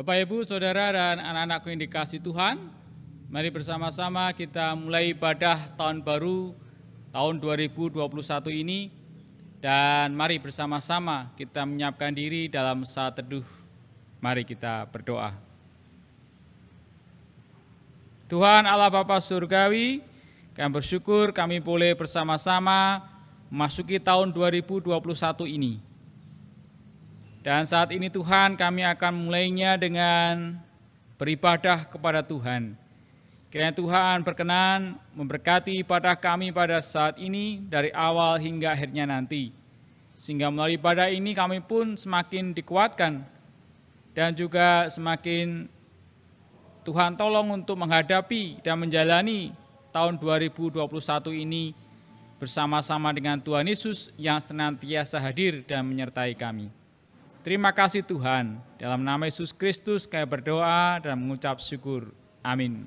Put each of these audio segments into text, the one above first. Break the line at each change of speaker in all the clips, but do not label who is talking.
Bapak, Ibu, Saudara, dan anak-anakku yang dikasihi Tuhan, mari bersama-sama kita mulai ibadah tahun baru tahun 2021 ini, dan mari bersama-sama kita menyiapkan diri dalam saat teduh. Mari kita berdoa. Tuhan Allah Bapa Surgawi, kami bersyukur kami boleh bersama-sama memasuki tahun 2021 ini. Dan saat ini Tuhan, kami akan mulainya dengan beribadah kepada Tuhan. Kiranya Tuhan berkenan memberkati ibadah kami pada saat ini dari awal hingga akhirnya nanti. Sehingga melalui ibadah ini kami pun semakin dikuatkan dan juga semakin Tuhan tolong untuk menghadapi dan menjalani tahun 2021 ini bersama-sama dengan Tuhan Yesus yang senantiasa hadir dan menyertai kami. Terima kasih Tuhan, dalam nama Yesus Kristus kami berdoa dan mengucap syukur. Amin.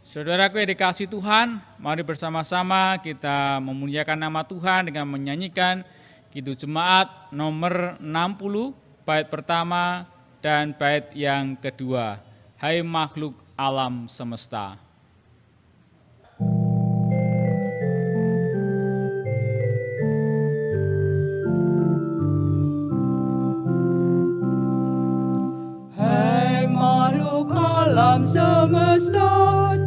Saudaraku yang dikasihi Tuhan, mari bersama-sama kita memuliakan nama Tuhan dengan menyanyikan Kidung Jemaat nomor 60, bait pertama dan bait yang kedua. Hai makhluk alam semesta.
Alam semesta,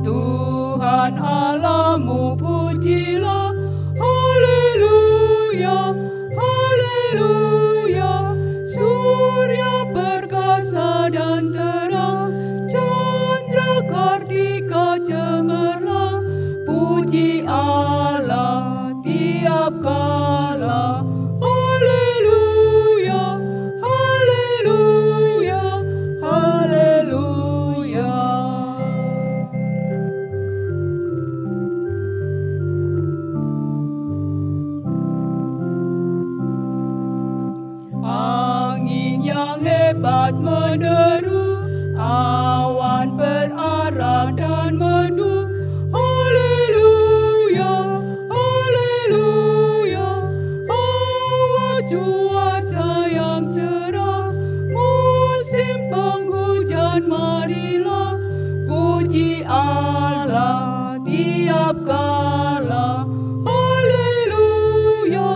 Tuhan Allahmu pujilah. Haleluya, haleluya. Surya perkasa dan terang, chandra kartika cemerlang. Puji Allah tiap kala. Haleluya, haleluya, haleluya. Angin yang hebat menderu, awan berarak dan mendung. Haleluya, haleluya. Awal cuaca yang cerah, musim penghujan marilah. Puji Allah tiap kala. Haleluya,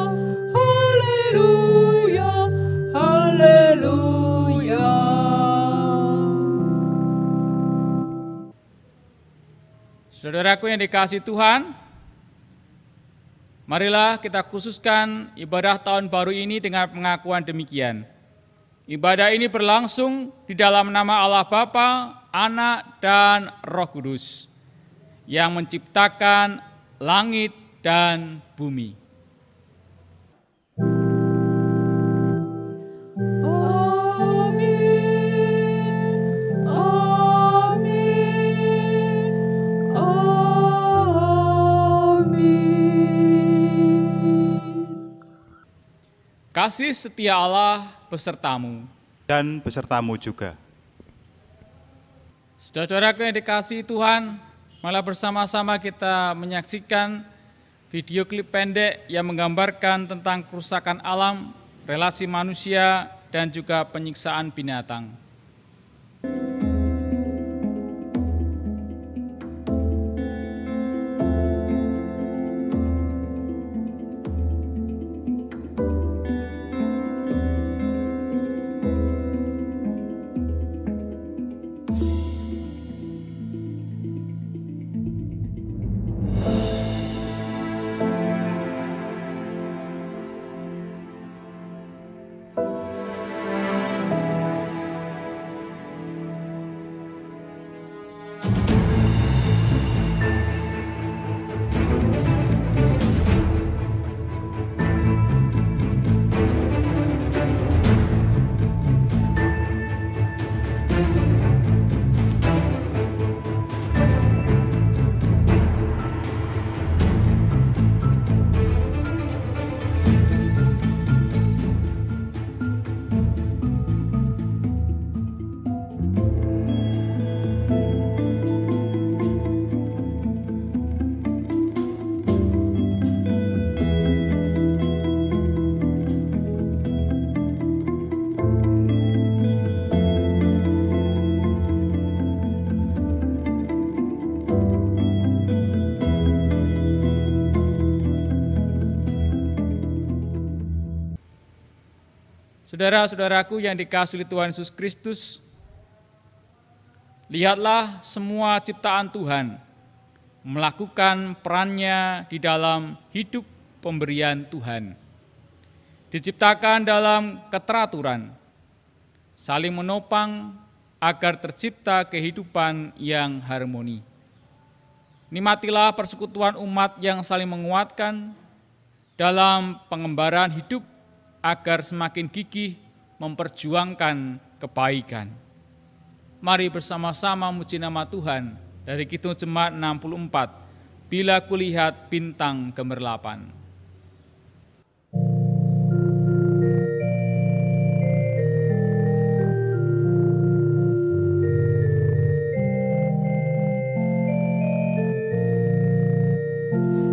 haleluya, haleluya.
Saudaraku yang dikasihi Tuhan, marilah kita khususkan ibadah tahun baru ini dengan pengakuan demikian. Ibadah ini berlangsung di dalam nama Allah Bapa, Anak, dan Roh Kudus yang menciptakan langit dan bumi. Kasih setia Allah besertamu.
Dan besertamu juga.
Saudara-saudaraku yang dikasihi Tuhan, malah bersama-sama kita menyaksikan video klip pendek yang menggambarkan tentang kerusakan alam, relasi manusia, dan juga penyiksaan binatang. Saudara-saudaraku yang dikasihi Tuhan Yesus Kristus, lihatlah semua ciptaan Tuhan melakukan perannya di dalam hidup pemberian Tuhan. Diciptakan dalam keteraturan, saling menopang agar tercipta kehidupan yang harmoni. Nikmatilah persekutuan umat yang saling menguatkan dalam pengembaraan hidup agar semakin gigih memperjuangkan kebaikan. Mari bersama-sama muji nama Tuhan dari Kidung Jemaat 64, Bila Kulihat Bintang Gemerlapan.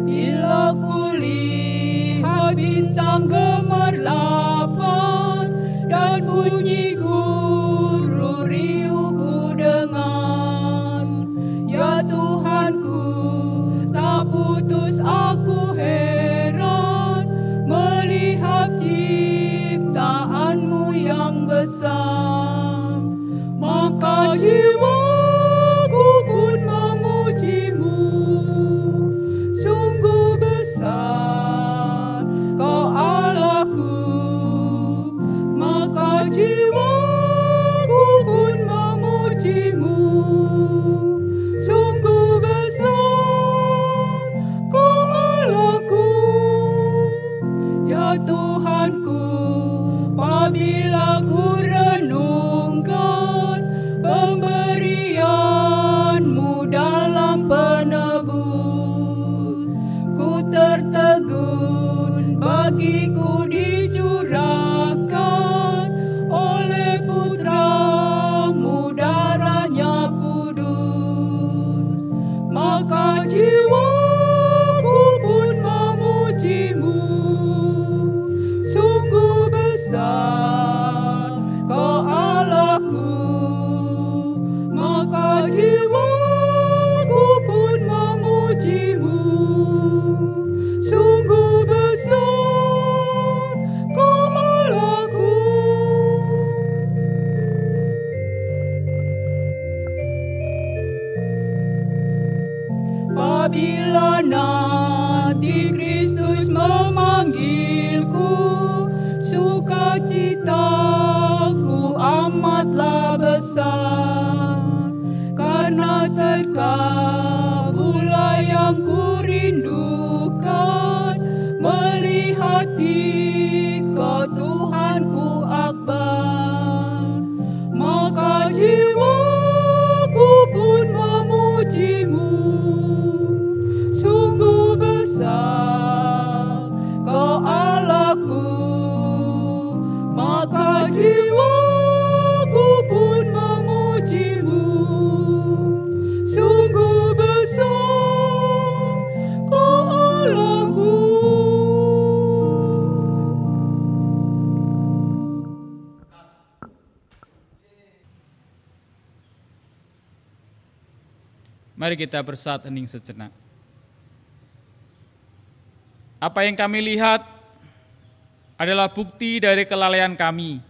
Bila kulihat bintang gemerlapan dan bunyi guru riuhku dengar, ya Tuhanku, tak putus aku heran melihat ciptaanmu yang besar. Maka jiwaku pun memujimu, sungguh besar Kau Allahku. Maka jiwaku pun memujimu, sungguh besar Kau Allahku. Ya Tuhanku, apabila ku renungkan pemberian-Mu dalam penebus, ku tertegun bagiku dicurahkan oleh Putra-Mu darahnya kudus. Maka jiwaku pun memujimu, sungguh besar Kau Allahku. Maka jiwaku pun memujimu, sungguh besar Kau Allahku. Apabila nanti Kristus memanggilku, sukacitaku amatlah besar, karena terkabullah yang kurindukan, melihat Dikau Tuhanku akbar. Maka jiwaku pun memujimu, sungguh besar Kau Allahku. Maka jiwaku pun memujimu, sungguh besar Kau Allahku.
Mari kita bersatu hening sejenak. Apa yang kami lihat adalah bukti dari kelalaian kami,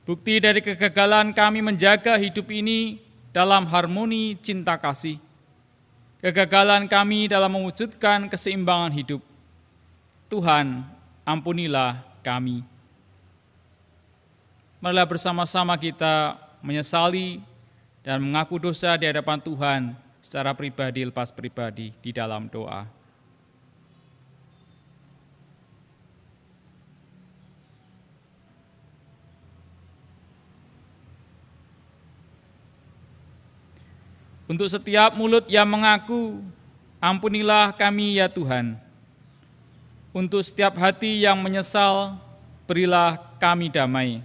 bukti dari kegagalan kami menjaga hidup ini dalam harmoni cinta kasih, kegagalan kami dalam mewujudkan keseimbangan hidup. Tuhan, ampunilah kami. Marilah bersama-sama kita menyesali dan mengaku dosa di hadapan Tuhan secara pribadi lepas pribadi di dalam doa. Untuk setiap mulut yang mengaku, ampunilah kami ya Tuhan. Untuk setiap hati yang menyesal, berilah kami damai.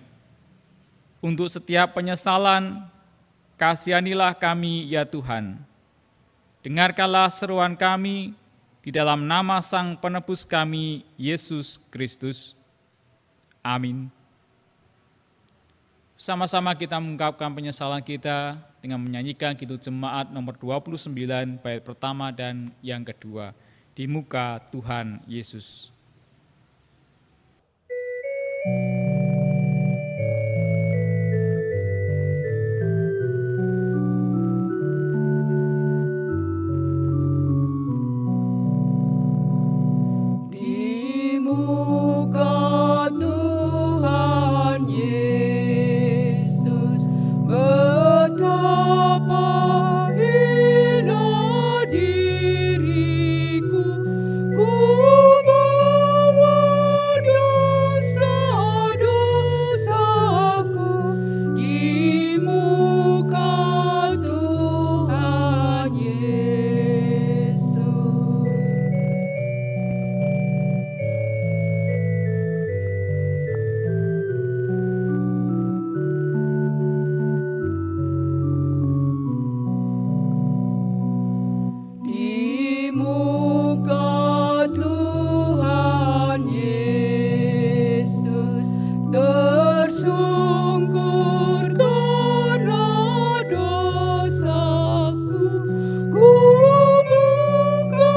Untuk setiap penyesalan, kasihanilah kami ya Tuhan. Dengarkanlah seruan kami di dalam nama Sang Penebus kami, Yesus Kristus. Amin. Sama-sama kita mengungkapkan penyesalan kita dengan menyanyikan Kidung Jemaat nomor 29, bait pertama dan yang kedua, di muka Tuhan Yesus.
muka Tuhan Yesus, betapa hina diriku, ku bawa dosa-dosaku di muka Tuhan Yesus. Di muka Tuhan Yesus, tersungkur karena dosaku, ku buka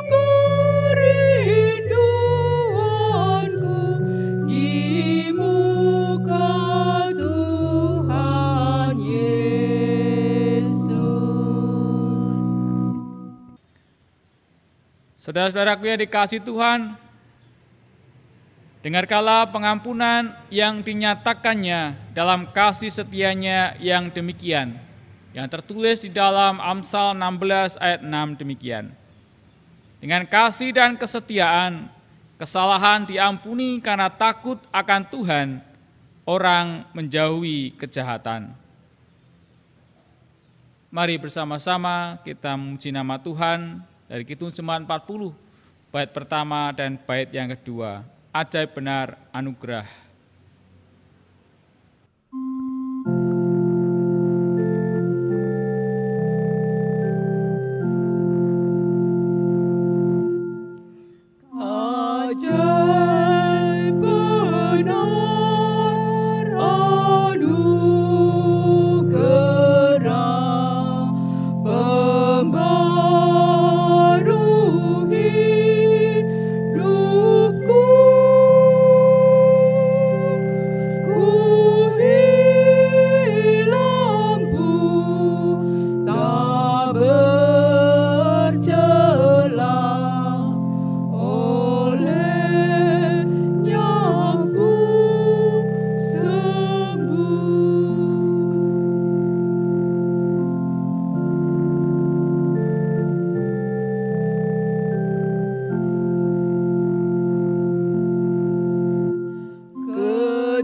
kerinduanku di muka Tuhan Yesus.
Saudara-saudaraku yang dikasihi Tuhan, dengarkanlah pengampunan yang dinyatakannya dalam kasih setianya yang demikian, yang tertulis di dalam Amsal 16 ayat 6 demikian. Dengan kasih dan kesetiaan, kesalahan diampuni karena takut akan Tuhan, orang menjauhi kejahatan. Mari bersama-sama kita memuji nama Tuhan dari Kidung Jemaat 40, bait pertama dan bait yang kedua. Ajaib benar anugerah.
Ajaib benar anugerah, pembaru hidupku. Ku hilang tak bercelah, olehnya ku sembuh.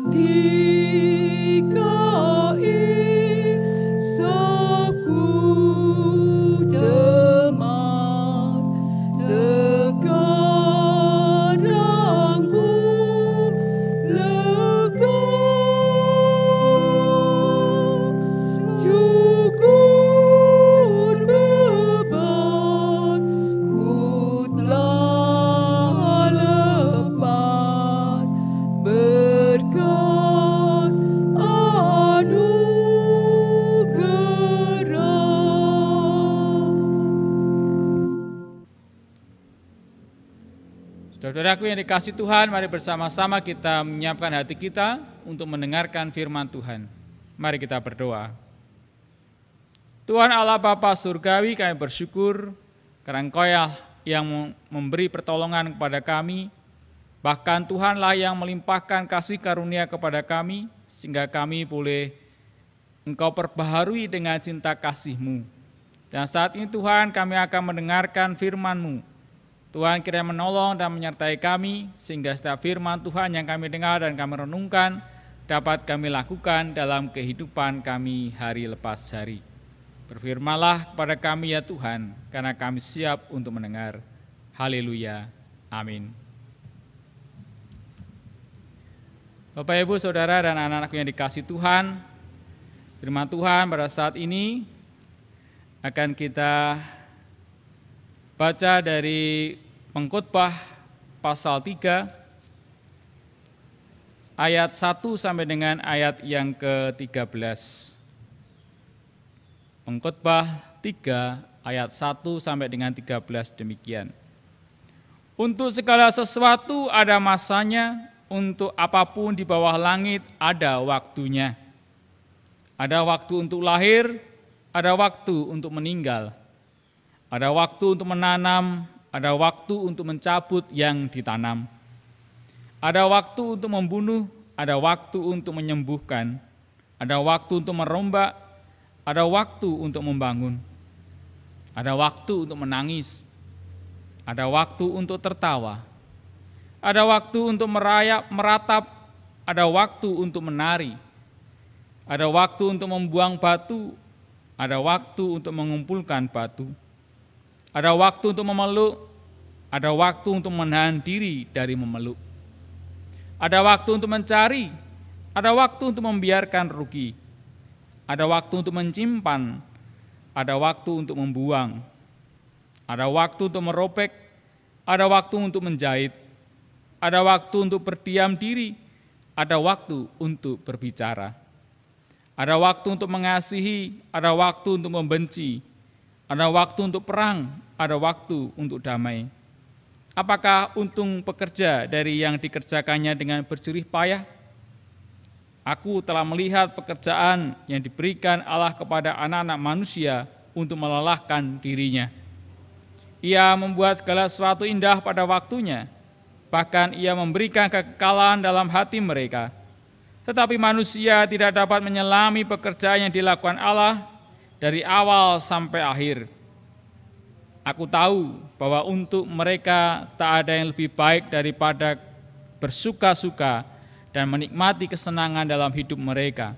Ketika isapku cemas, sekarang ku lega. Syukur beban ku telah lepas, berkat anugerah.
Saudara-saudaraku yang dikasihi Tuhan, mari bersama-sama kita menyiapkan hati kita untuk mendengarkan firman Tuhan. Mari kita berdoa. Tuhan Allah Bapa Surgawi, kami bersyukur karena Engkau-lah yang memberi pertolongan kepada kami. Bahkan Tuhanlah yang melimpahkan kasih karunia kepada kami, sehingga kami boleh Engkau perbaharui dengan cinta kasih-Mu. Dan saat ini Tuhan, kami akan mendengarkan firman-Mu. Tuhan kiranya menolong dan menyertai kami, sehingga setiap firman Tuhan yang kami dengar dan kami renungkan, dapat kami lakukan dalam kehidupan kami hari lepas hari. Berfirmanlah kepada kami ya Tuhan, karena kami siap untuk mendengar. Haleluya. Amin. Bapak, Ibu, Saudara, dan anak-anakku yang dikasihi Tuhan, firman Tuhan pada saat ini akan kita baca dari Pengkhotbah pasal 3 ayat 1 sampai dengan ayat yang ke-13. Pengkhotbah 3 ayat 1 sampai dengan 13 demikian. Untuk segala sesuatu ada masanya, untuk apapun di bawah langit ada waktunya. Ada waktu untuk lahir, ada waktu untuk meninggal. Ada waktu untuk menanam, ada waktu untuk mencabut yang ditanam. Ada waktu untuk membunuh, ada waktu untuk menyembuhkan, ada waktu untuk merombak, ada waktu untuk membangun, ada waktu untuk menangis, ada waktu untuk tertawa, ada waktu untuk merayap, meratap, ada waktu untuk menari, ada waktu untuk membuang batu, ada waktu untuk mengumpulkan batu, ada waktu untuk memeluk, ada waktu untuk menahan diri dari memeluk. Ada waktu untuk mencari, ada waktu untuk membiarkan rugi, ada waktu untuk menyimpan, ada waktu untuk membuang, ada waktu untuk merobek, ada waktu untuk menjahit, ada waktu untuk berdiam diri, ada waktu untuk berbicara, ada waktu untuk mengasihi, ada waktu untuk membenci, ada waktu untuk perang, ada waktu untuk damai. Apakah untung pekerja dari yang dikerjakannya dengan berjerih payah? Aku telah melihat pekerjaan yang diberikan Allah kepada anak-anak manusia untuk melelahkan dirinya. Ia membuat segala sesuatu indah pada waktunya, bahkan ia memberikan kekekalan dalam hati mereka. Tetapi manusia tidak dapat menyelami pekerjaan yang dilakukan Allah dari awal sampai akhir. Aku tahu bahwa untuk mereka tak ada yang lebih baik daripada bersuka-suka dan menikmati kesenangan dalam hidup mereka.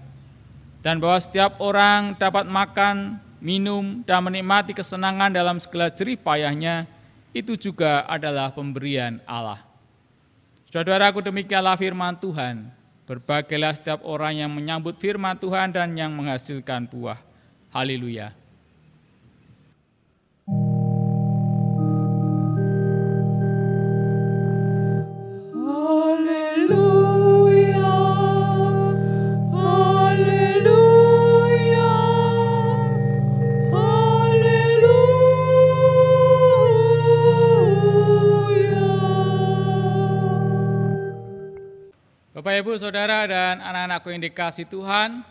Dan bahwa setiap orang dapat makan, minum, dan menikmati kesenangan dalam segala jerih payahnya, itu juga adalah pemberian Allah. Saudaraku, demikianlah firman Tuhan. Berbahagialah setiap orang yang menyambut firman Tuhan dan yang menghasilkan buah. Haleluya.
Haleluya, haleluya, haleluya.
Bapak, Ibu, Saudara, dan anak-anakku yang dikasihi Tuhan,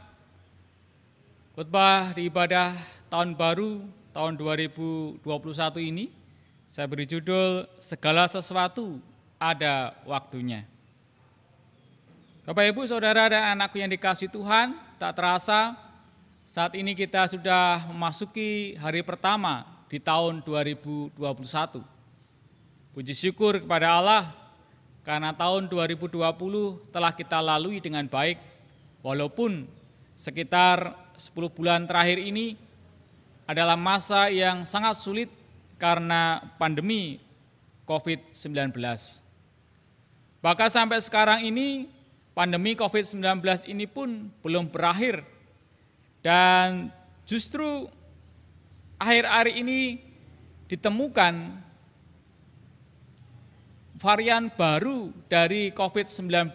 khotbah di ibadah tahun baru tahun 2021 ini saya beri judul Segala Sesuatu Ada Waktunya. Bapak, Ibu, Saudara, dan anakku yang dikasihi Tuhan, tak terasa saat ini kita sudah memasuki hari pertama di tahun 2021. Puji syukur kepada Allah karena tahun 2020 telah kita lalui dengan baik, walaupun sekitar 10 bulan terakhir ini adalah masa yang sangat sulit karena pandemi COVID-19. Bahkan sampai sekarang ini, pandemi COVID-19 ini pun belum berakhir. Dan justru akhir-akhir ini ditemukan varian baru dari COVID-19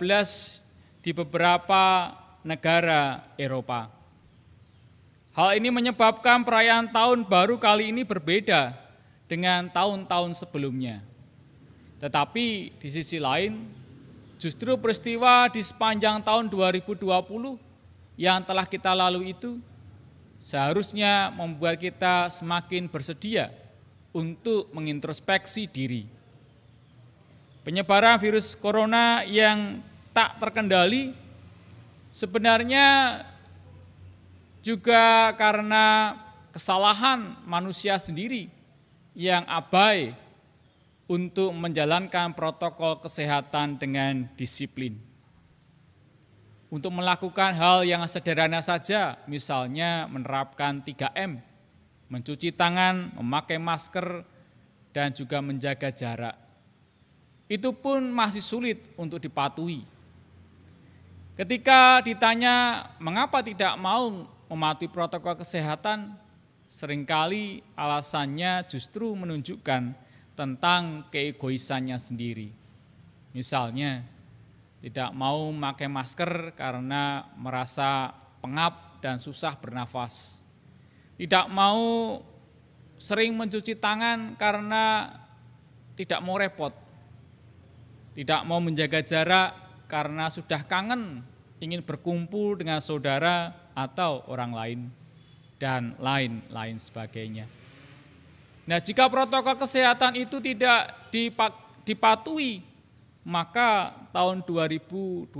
di beberapa negara Eropa. Hal ini menyebabkan perayaan tahun baru kali ini berbeda dengan tahun-tahun sebelumnya. Tetapi di sisi lain, justru peristiwa di sepanjang tahun 2020 yang telah kita lalui itu seharusnya membuat kita semakin bersedia untuk mengintrospeksi diri. Penyebaran virus corona yang tak terkendali sebenarnya juga karena kesalahan manusia sendiri yang abai untuk menjalankan protokol kesehatan dengan disiplin. Untuk melakukan hal yang sederhana saja, misalnya menerapkan 3M, mencuci tangan, memakai masker, dan juga menjaga jarak. Itu pun masih sulit untuk dipatuhi. Ketika ditanya mengapa tidak mau mematuhi protokol kesehatan, seringkali alasannya justru menunjukkan tentang keegoisannya sendiri. Misalnya, tidak mau memakai masker karena merasa pengap dan susah bernafas. Tidak mau sering mencuci tangan karena tidak mau repot. Tidak mau menjaga jarak karena sudah kangen ingin berkumpul dengan saudara atau orang lain, dan lain-lain sebagainya. Nah, jika protokol kesehatan itu tidak dipatuhi, maka tahun 2021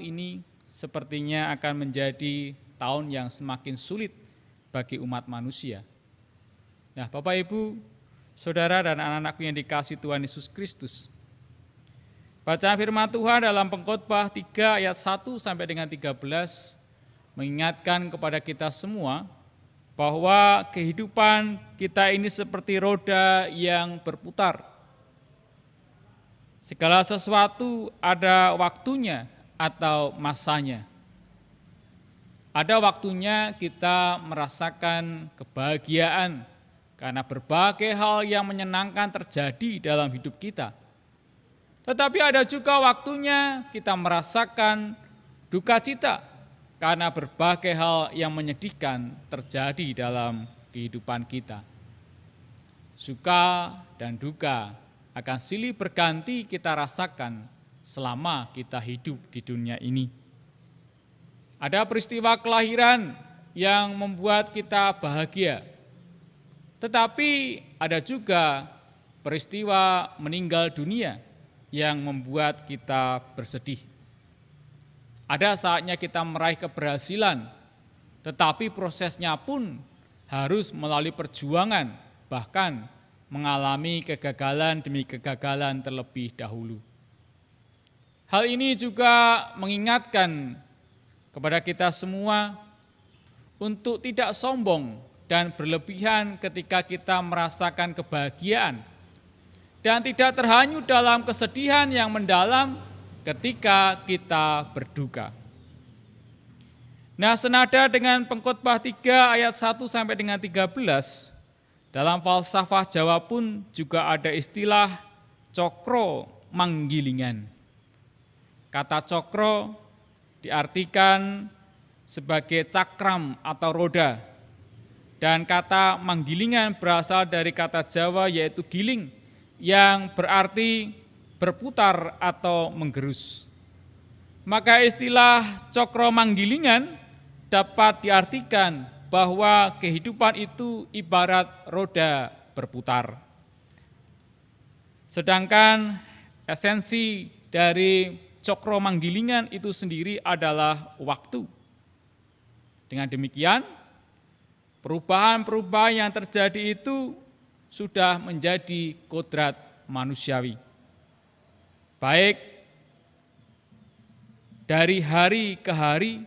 ini sepertinya akan menjadi tahun yang semakin sulit bagi umat manusia. Nah, Bapak Ibu, Saudara dan anak-anakku yang dikasihi Tuhan Yesus Kristus. Bacaan firman Tuhan dalam Pengkhotbah 3 ayat 1 sampai dengan 13 mengingatkan kepada kita semua bahwa kehidupan kita ini seperti roda yang berputar. Segala sesuatu ada waktunya atau masanya. Ada waktunya kita merasakan kebahagiaan karena berbagai hal yang menyenangkan terjadi dalam hidup kita. Tetapi ada juga waktunya kita merasakan duka cita karena berbagai hal yang menyedihkan terjadi dalam kehidupan kita. Suka dan duka akan silih berganti kita rasakan selama kita hidup di dunia ini. Ada peristiwa kelahiran yang membuat kita bahagia, tetapi ada juga peristiwa meninggal dunia yang membuat kita bersedih. Ada saatnya kita meraih keberhasilan, tetapi prosesnya pun harus melalui perjuangan, bahkan mengalami kegagalan demi kegagalan terlebih dahulu. Hal ini juga mengingatkan kepada kita semua untuk tidak sombong dan berlebihan ketika kita merasakan kebahagiaan, dan tidak terhanyut dalam kesedihan yang mendalam ketika kita berduka. Nah, senada dengan Pengkhotbah 3 ayat 1 sampai dengan 13, dalam falsafah Jawa pun juga ada istilah cokro manggilingan. Kata cokro diartikan sebagai cakram atau roda, dan kata manggilingan berasal dari kata Jawa yaitu giling, yang berarti berputar atau menggerus. Maka istilah cokro manggilingan dapat diartikan bahwa kehidupan itu ibarat roda berputar. Sedangkan esensi dari cokro manggilingan itu sendiri adalah waktu. Dengan demikian, perubahan-perubahan yang terjadi itu sudah menjadi kodrat manusiawi. Baik dari hari ke hari,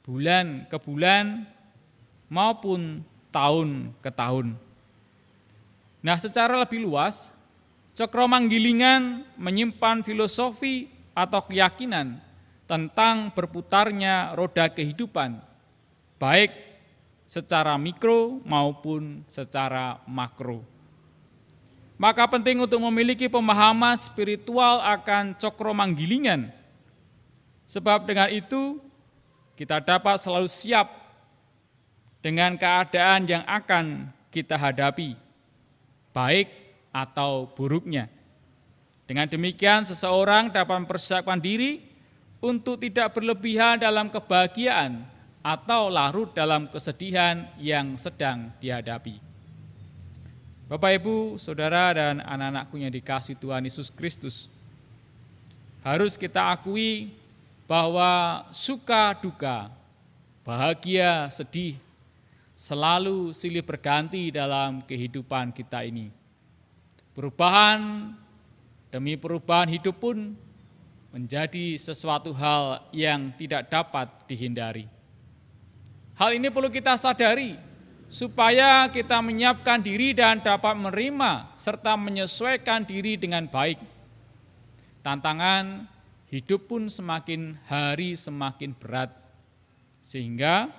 bulan ke bulan, maupun tahun ke tahun. Nah, secara lebih luas, cokro manggilingan menyimpan filosofi atau keyakinan tentang berputarnya roda kehidupan, baik secara mikro maupun secara makro. Maka penting untuk memiliki pemahaman spiritual akan cokro manggilingan, sebab dengan itu kita dapat selalu siap dengan keadaan yang akan kita hadapi, baik atau buruknya. Dengan demikian seseorang dapat mempersiapkan diri untuk tidak berlebihan dalam kebahagiaan atau larut dalam kesedihan yang sedang dihadapi. Bapak, Ibu, Saudara, dan anak-anakku yang dikasihi Tuhan Yesus Kristus, harus kita akui bahwa suka duka, bahagia, sedih, selalu silih berganti dalam kehidupan kita ini. Perubahan demi perubahan hidup pun menjadi sesuatu hal yang tidak dapat dihindari. Hal ini perlu kita sadari supaya kita menyiapkan diri dan dapat menerima serta menyesuaikan diri dengan baik. Tantangan hidup pun semakin hari semakin berat, sehingga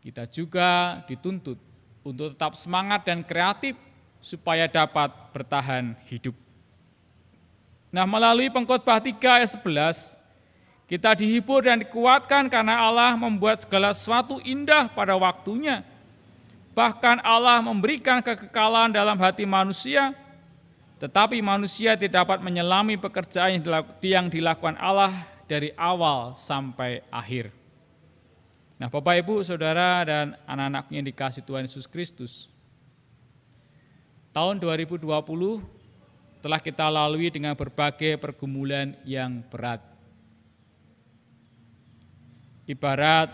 kita juga dituntut untuk tetap semangat dan kreatif supaya dapat bertahan hidup. Nah, melalui Pengkhotbah 3 ayat 11, kita dihibur dan dikuatkan karena Allah membuat segala sesuatu indah pada waktunya. Bahkan Allah memberikan kekekalan dalam hati manusia, tetapi manusia tidak dapat menyelami pekerjaan yang dilakukan Allah dari awal sampai akhir. Nah, Bapak, Ibu, Saudara, dan anak-anak yang dikasihi Tuhan Yesus Kristus, tahun 2020 telah kita lalui dengan berbagai pergumulan yang berat. Ibarat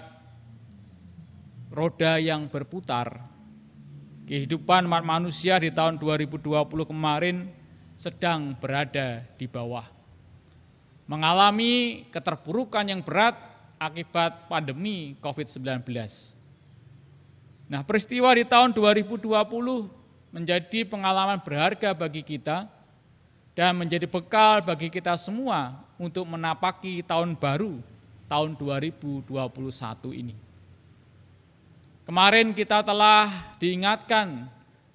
roda yang berputar, kehidupan umat manusia di tahun 2020 kemarin sedang berada di bawah. Mengalami keterpurukan yang berat akibat pandemi COVID-19. Nah, peristiwa di tahun 2020 menjadi pengalaman berharga bagi kita dan menjadi bekal bagi kita semua untuk menapaki tahun baru, tahun 2021 ini. Kemarin kita telah diingatkan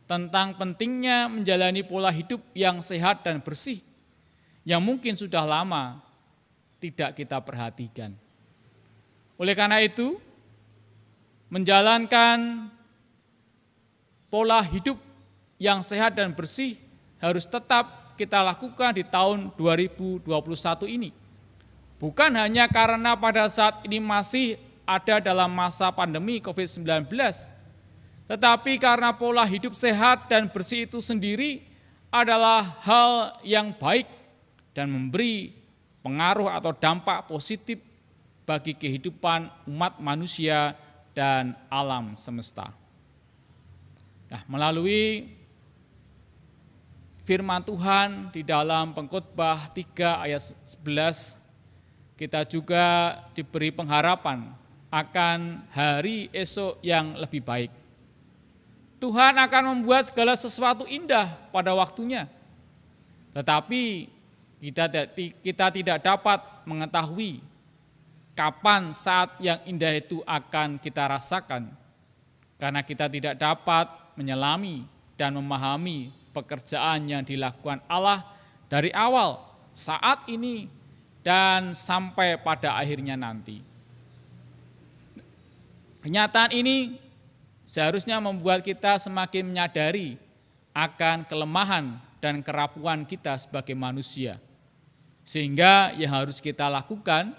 tentang pentingnya menjalani pola hidup yang sehat dan bersih, yang mungkin sudah lama tidak kita perhatikan. Oleh karena itu, menjalankan pola hidup yang sehat dan bersih harus tetap kita lakukan di tahun 2021 ini. Bukan hanya karena pada saat ini masih ada dalam masa pandemi COVID-19, tetapi karena pola hidup sehat dan bersih itu sendiri adalah hal yang baik dan memberi pengaruh atau dampak positif bagi kehidupan umat manusia dan alam semesta. Nah, melalui firman Tuhan di dalam Pengkhotbah 3 ayat 11, kita juga diberi pengharapan akan hari esok yang lebih baik. Tuhan akan membuat segala sesuatu indah pada waktunya. Tetapi kita tidak dapat mengetahui kapan saat yang indah itu akan kita rasakan. Karena kita tidak dapat menyelami dan memahami pekerjaan yang dilakukan Allah dari awal, saat ini, dan sampai pada akhirnya nanti. Kenyataan ini seharusnya membuat kita semakin menyadari akan kelemahan dan kerapuhan kita sebagai manusia. Sehingga yang harus kita lakukan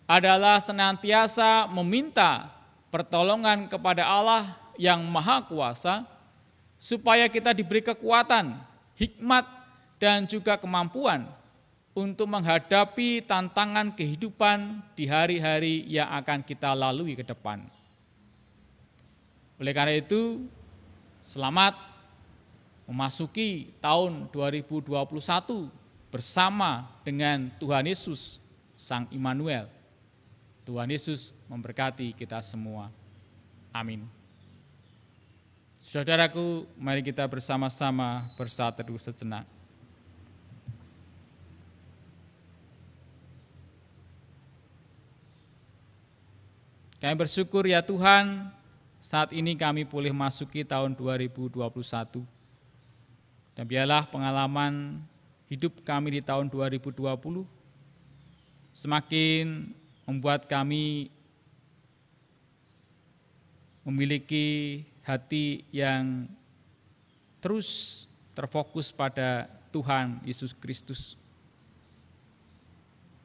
adalah senantiasa meminta pertolongan kepada Allah yang Maha Kuasa, supaya kita diberi kekuatan, hikmat, dan juga kemampuan untuk menghadapi tantangan kehidupan di hari-hari yang akan kita lalui ke depan. Oleh karena itu, selamat memasuki tahun 2021 bersama dengan Tuhan Yesus, Sang Immanuel. Tuhan Yesus memberkati kita semua. Amin. Saudaraku, mari kita bersama-sama bersaat teduh sejenak. Kami bersyukur ya Tuhan, saat ini kami boleh masuki tahun 2021. Dan biarlah pengalaman hidup kami di tahun 2020 semakin membuat kami memiliki hati yang terus terfokus pada Tuhan Yesus Kristus.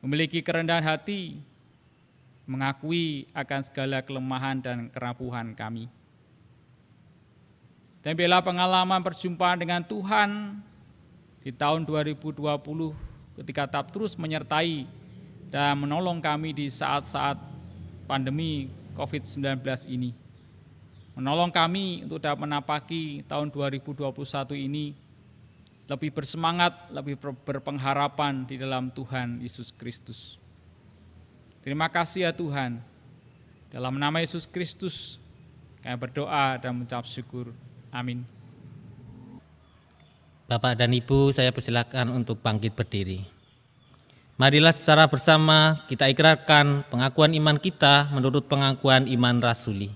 Memiliki kerendahan hati, mengakui akan segala kelemahan dan kerapuhan kami. Dan bila pengalaman perjumpaan dengan Tuhan di tahun 2020 ketika tetap terus menyertai dan menolong kami di saat-saat pandemi COVID-19 ini. Menolong kami untuk dapat menapaki tahun 2021 ini lebih bersemangat, lebih berpengharapan di dalam Tuhan Yesus Kristus. Terima kasih ya Tuhan. Dalam nama Yesus Kristus kami berdoa dan mengucap syukur. Amin.
Bapak dan Ibu, saya persilakan untuk bangkit berdiri. Marilah secara bersama kita ikrarkan pengakuan iman kita menurut pengakuan iman rasuli.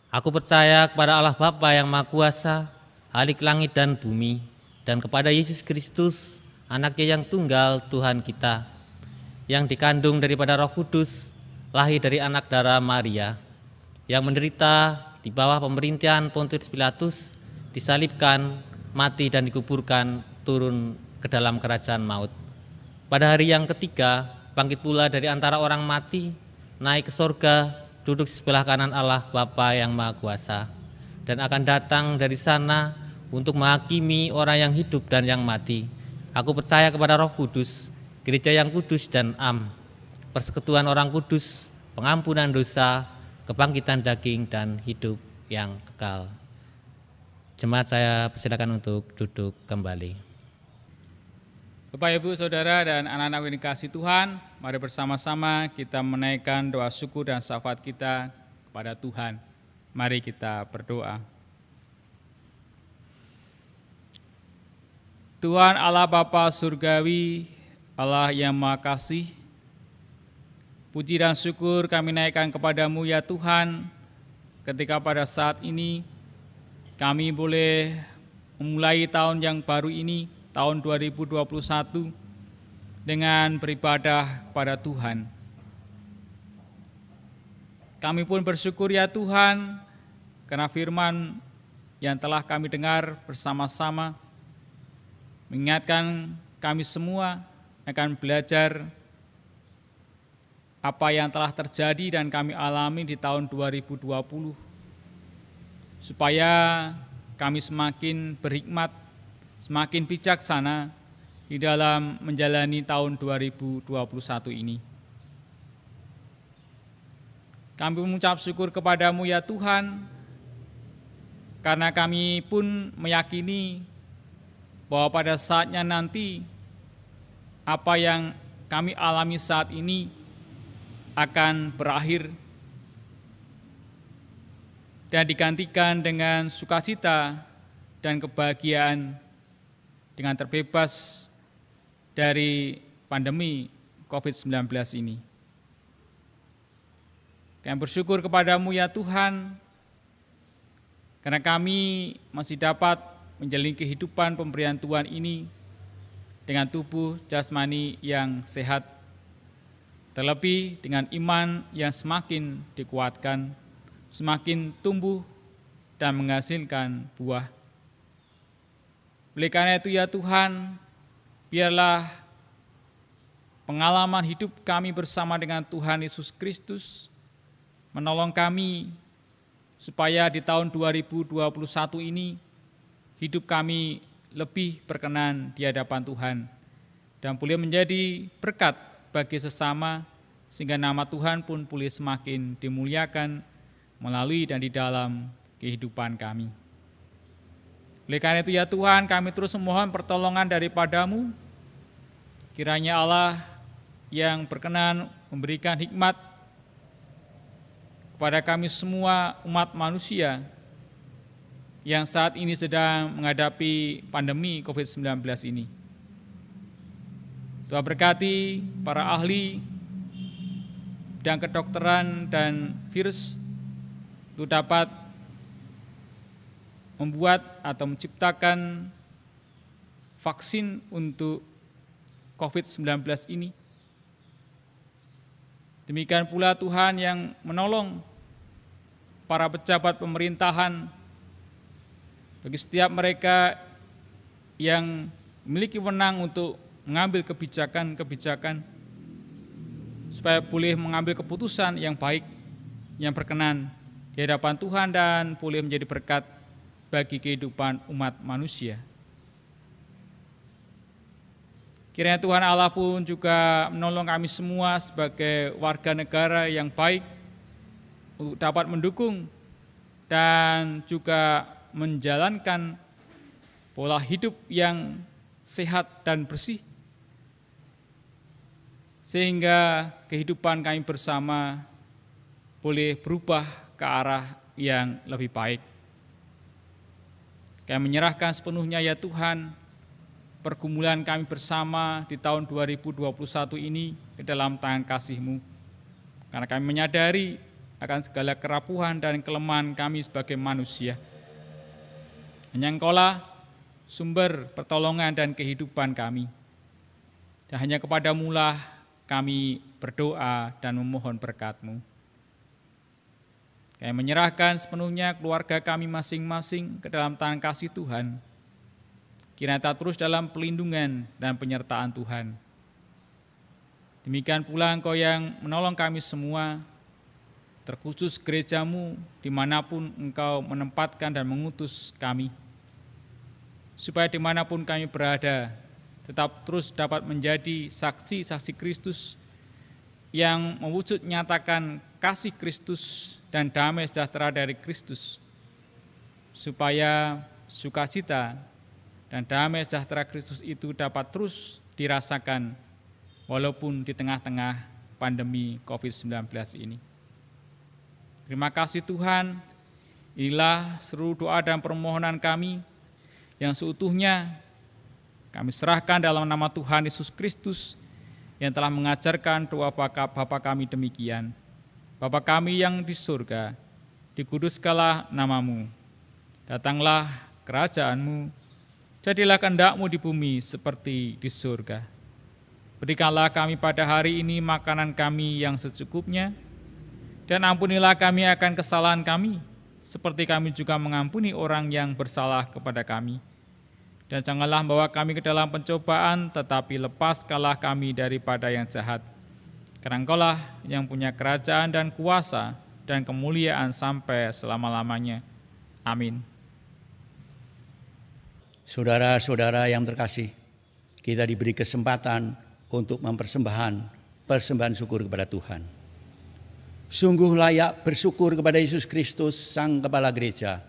Aku percaya kepada Allah Bapa yang Maha Kuasa, Khalik langit dan bumi, dan kepada Yesus Kristus, Anaknya yang tunggal Tuhan kita, yang dikandung daripada Roh Kudus, lahir dari anak darah Maria, yang menderita di bawah pemerintahan Pontius Pilatus, disalibkan, mati dan dikuburkan, turun ke dalam kerajaan maut. Pada hari yang ketiga, bangkit pula dari antara orang mati, naik ke sorga, duduk di sebelah kanan Allah Bapa yang Maha Kuasa, dan akan datang dari sana untuk menghakimi orang yang hidup dan yang mati. Aku percaya kepada Roh Kudus, gereja yang kudus dan am, persekutuan orang kudus, pengampunan dosa, kebangkitan daging, dan hidup yang kekal. Jemaat, saya persilakan untuk duduk kembali.
Bapak, Ibu, Saudara, dan anak-anak yang dikasihi Tuhan, mari bersama-sama kita menaikkan doa syukur dan syafaat kita kepada Tuhan. Mari kita berdoa. Tuhan Allah Bapa Surgawi, Allah yang Maha Kasih, puji dan syukur kami naikkan kepadamu ya Tuhan, ketika pada saat ini kami boleh memulai tahun yang baru ini, tahun 2021, dengan beribadah kepada Tuhan. Kami pun bersyukur ya Tuhan, karena firman yang telah kami dengar bersama-sama, mengingatkan kami semua akan belajar apa yang telah terjadi dan kami alami di tahun 2020, supaya kami semakin berhikmat, semakin bijaksana di dalam menjalani tahun 2021 ini. Kami mengucap syukur kepadamu ya Tuhan, karena kami pun meyakini bahwa pada saatnya nanti apa yang kami alami saat ini akan berakhir dan digantikan dengan sukacita dan kebahagiaan dengan terbebas dari pandemi COVID-19 ini. Kami bersyukur kepadamu ya Tuhan, karena kami masih dapat menjalani kehidupan pemberian Tuhan ini dengan tubuh jasmani yang sehat, terlebih dengan iman yang semakin dikuatkan, semakin tumbuh dan menghasilkan buah. Oleh karena itu ya Tuhan, biarlah pengalaman hidup kami bersama dengan Tuhan Yesus Kristus menolong kami supaya di tahun 2021 ini hidup kami lebih berkenan di hadapan Tuhan dan boleh menjadi berkat bagi sesama, sehingga nama Tuhan pun boleh semakin dimuliakan melalui dan di dalam kehidupan kami. Oleh karena itu ya Tuhan, kami terus memohon pertolongan daripadamu, kiranya Allah yang berkenan memberikan hikmat kepada kami semua umat manusia yang saat ini sedang menghadapi pandemi COVID-19 ini. Tuhan berkati para ahli bidang kedokteran dan virus untuk dapat membuat atau menciptakan vaksin untuk COVID-19 ini. Demikian pula Tuhan yang menolong para pejabat pemerintahan, bagi setiap mereka yang memiliki wewenang untuk mengambil kebijakan-kebijakan supaya boleh mengambil keputusan yang baik, yang berkenan di hadapan Tuhan dan boleh menjadi berkat bagi kehidupan umat manusia. Kiranya Tuhan Allah pun juga menolong kami semua sebagai warga negara yang baik untuk dapat mendukung dan juga menjalankan pola hidup yang sehat dan bersih, sehingga kehidupan kami bersama boleh berubah ke arah yang lebih baik. Kami menyerahkan sepenuhnya ya Tuhan pergumulan kami bersama di tahun 2021 ini ke dalam tangan kasih-Mu, karena kami menyadari akan segala kerapuhan dan kelemahan kami sebagai manusia. Hanya Engkaulah sumber pertolongan dan kehidupan kami. Dan hanya kepadamu lah kami berdoa dan memohon berkat-Mu. Kami menyerahkan sepenuhnya keluarga kami masing-masing ke dalam tangan kasih Tuhan. Kiranya terus dalam pelindungan dan penyertaan Tuhan. Demikian pula Engkau yang menolong kami semua, terkhusus gereja-Mu dimanapun Engkau menempatkan dan mengutus kami. supaya dimanapun kami berada, tetap terus dapat menjadi saksi-saksi Kristus yang mewujud nyatakan kasih Kristus dan damai sejahtera dari Kristus, supaya sukacita dan damai sejahtera Kristus itu dapat terus dirasakan walaupun di tengah-tengah pandemi COVID-19 ini. Terima kasih Tuhan, inilah seluruh doa dan permohonan kami yang seutuhnya kami serahkan dalam nama Tuhan Yesus Kristus yang telah mengajarkan doa Bapa kami demikian. Bapa kami yang di surga, dikuduskanlah namamu, datanglah kerajaanmu, jadilah kehendak-Mu di bumi seperti di surga. Berikanlah kami pada hari ini makanan kami yang secukupnya, dan ampunilah kami akan kesalahan kami, seperti kami juga mengampuni orang yang bersalah kepada kami. Dan janganlah membawa kami ke dalam pencobaan, tetapi lepaskanlah kami daripada yang jahat. Karena Engkau-lah yang punya kerajaan dan kuasa dan kemuliaan sampai selama-lamanya. Amin.
Saudara-saudara yang terkasih, kita diberi kesempatan untuk mempersembahkan persembahan syukur kepada Tuhan. Sungguh layak bersyukur kepada Yesus Kristus, Sang Kepala Gereja.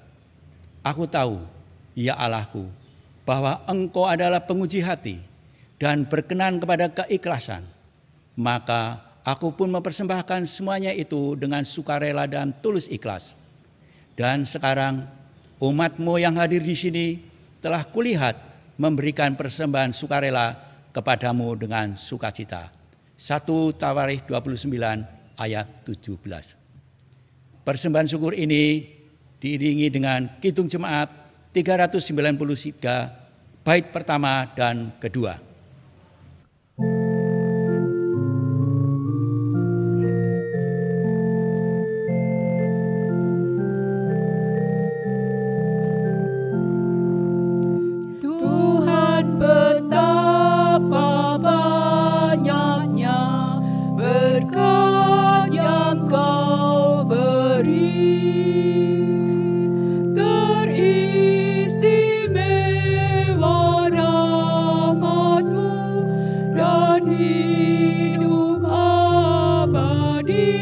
Aku tahu, ya Allahku, bahwa Engkau adalah penguji hati dan berkenan kepada keikhlasan. Maka aku pun mempersembahkan semuanya itu dengan sukarela dan tulus ikhlas. Dan sekarang umat-Mu yang hadir di sini telah kulihat memberikan persembahan sukarela kepadamu dengan sukacita. 1 Tawarikh 29 ayat 17. Persembahan syukur ini diiringi dengan kidung jemaat 393 bait pertama dan kedua.
Tuhan betapa banyaknya berkat yang Kau beri. Hidup abadi.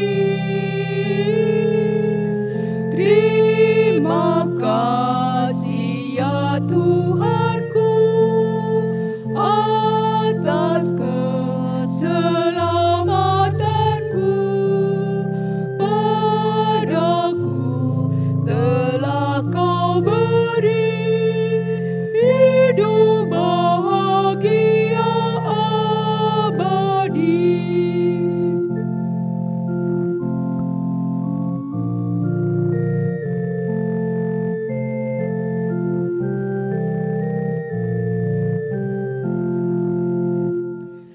Terima kasih ya Tuhanku atas keselamatanku. Padaku telah Kau beri hidup bahagia abadi.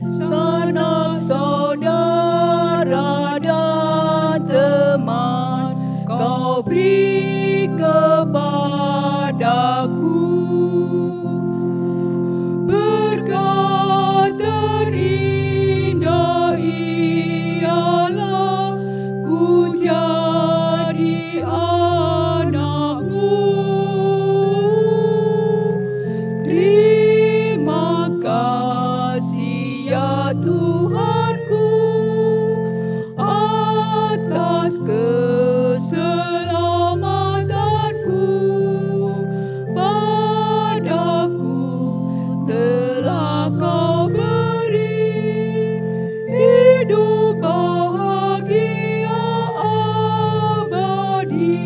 Sanak saudara dan teman Kau beri kepadaku. Berkat terindah ialah ku jadi anak-Mu. Terima kasih ya Tuhanku atas keselamatanku. Padaku telah Kau beri hidup bahagia abadi.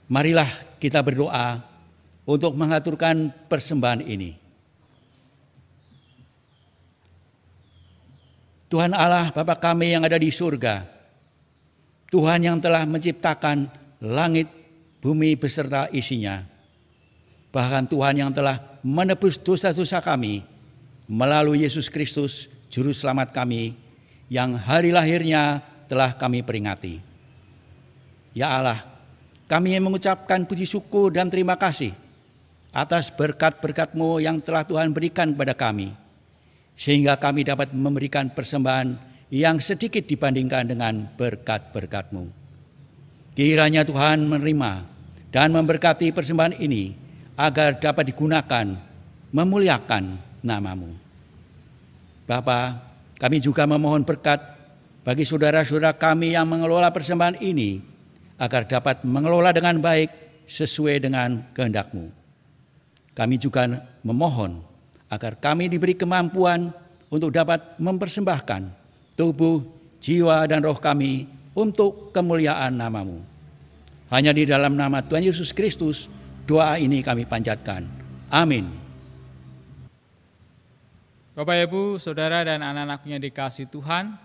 Marilah kita berdoa untuk mengaturkan persembahan ini. Tuhan Allah Bapa kami yang ada di surga, Tuhan yang telah menciptakan langit, bumi beserta isinya, bahkan Tuhan yang telah menebus dosa-dosa kami melalui Yesus Kristus, Juru Selamat kami, yang hari lahirnya telah kami peringati. Ya Allah, kami mengucapkan puji syukur dan terima kasih atas berkat-berkat-Mu yang telah Tuhan berikan kepada kami, sehingga kami dapat memberikan persembahan yang sedikit dibandingkan dengan berkat-berkat-Mu. Kiranya Tuhan menerima dan memberkati persembahan ini agar dapat digunakan memuliakan nama-Mu. Bapa, kami juga memohon berkat bagi saudara-saudara kami yang mengelola persembahan ini agar dapat mengelola dengan baik sesuai dengan kehendak-Mu. Kami juga memohon agar kami diberi kemampuan untuk dapat mempersembahkan tubuh, jiwa, dan roh kami untuk kemuliaan nama-Mu. Hanya di dalam nama Tuhan Yesus Kristus doa ini kami panjatkan. Amin.
Bapak, Ibu, Saudara, dan anak-anaknya dikasihi Tuhan,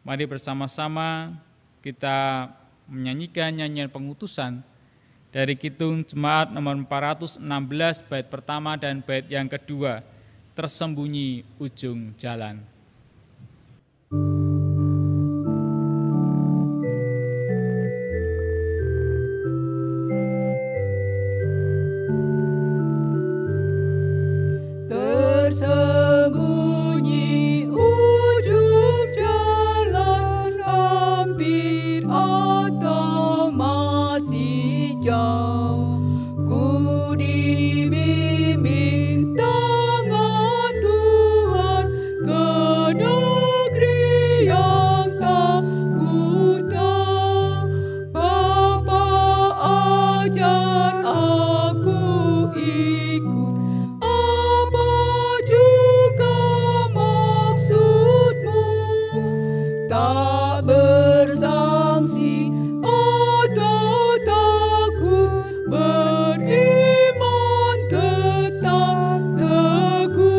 mari bersama-sama kita menyanyikan nyanyian pengutusan dari Kidung Jemaat nomor 416 bait pertama dan bait yang kedua, Tersembunyi Ujung Jalan.
Tersembunyi ujung jalan, hampir atau masih jauh, ku dibimbing tangan Tuhan ke negeri yang tak ku tahu. Bapa ajar aku ikut, apa juga maksudmu, tak bersangsi atau takut, beriman tetap teguh.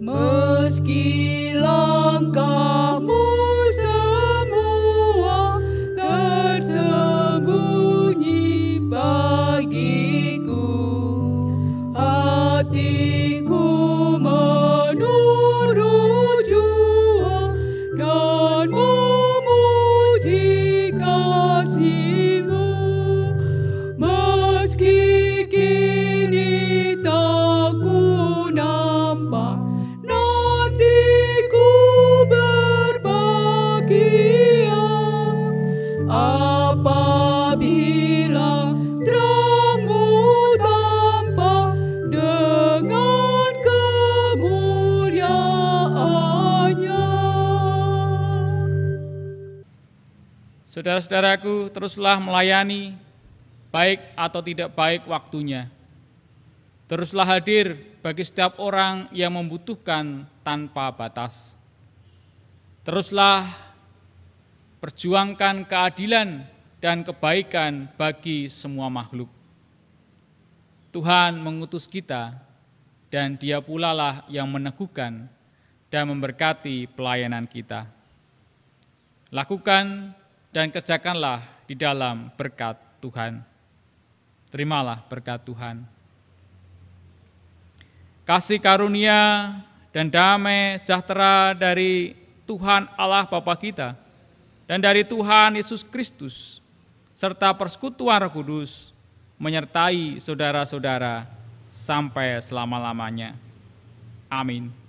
Meski langkahmu semua tersembunyi bagiku, hatiku menurut jua dan memuji kasih-Mu. Meski kini tak ku nampak, nanti ku berbahagia apabila terang-Mu tampak dengan kemuliaan-Nya.
Saudara-saudaraku, teruslah melayani, baik atau tidak baik waktunya. Teruslah hadir bagi setiap orang yang membutuhkan tanpa batas. Teruslah perjuangkan keadilan dan kebaikan bagi semua makhluk. Tuhan mengutus kita, dan Dia pula lah yang meneguhkan dan memberkati pelayanan kita. Lakukan dan kerjakanlah di dalam berkat Tuhan. Terimalah berkat Tuhan. Kasih karunia dan damai sejahtera dari Tuhan Allah Bapa kita dan dari Tuhan Yesus Kristus serta persekutuan Roh Kudus menyertai saudara-saudara sampai selama-lamanya. Amin.